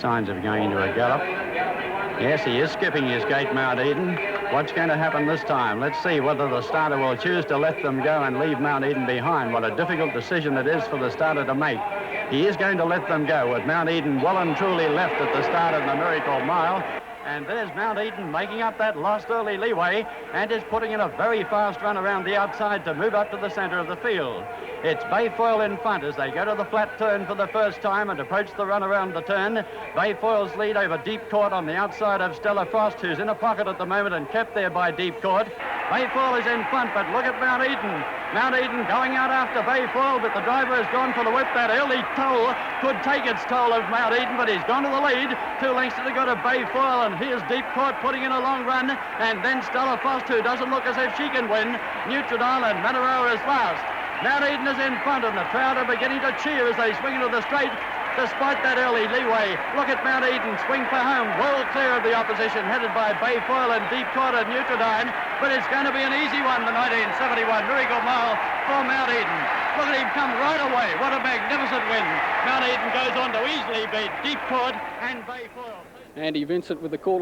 Signs of going into a gallop. Yes, he is skipping his gate, Mount Eden. What's going to happen this time? Let's see whether the starter will choose to let them go and leave Mount Eden behind. What a difficult decision it is for the starter to make. He is going to let them go with Mount Eden well and truly left at the start of the Miracle Mile. And there's Mount Eden making up that lost early leeway and is putting in a very fast run around the outside to move up to the centre of the field. It's Bayfoyle in front as they go to the flat turn for the first time and approach the run around the turn. Bayfoyle's lead over Deep Court on the outside of Stella Frost, who's in a pocket at the moment and kept there by Deep Court. Bayfoyle is in front, but look at Mount Eden. Mount Eden going out after Bayfoyle, but the driver has gone for the whip. That early toll could take its toll of Mount Eden, but he's gone to the lead. 2 lengths to go to Bayfoyle, and here's Deep Court putting in a long run, and then Stella Frost, who doesn't look as if she can win. Neutrodon and Manaroo is last. Mount Eden is in front, and the crowd are beginning to cheer as they swing into the straight. Despite that early leeway, look at Mount Eden swing for home, well clear of the opposition, headed by Bayfoyle and Deep Court and Neutrodon. But it's going to be an easy one, the 1971 Miracle Mile for Mount Eden. Look at him come right away. What a magnificent win. Mount Eden goes on to easily beat Deep Court and Bayfoyle. Andy Vincent with the call.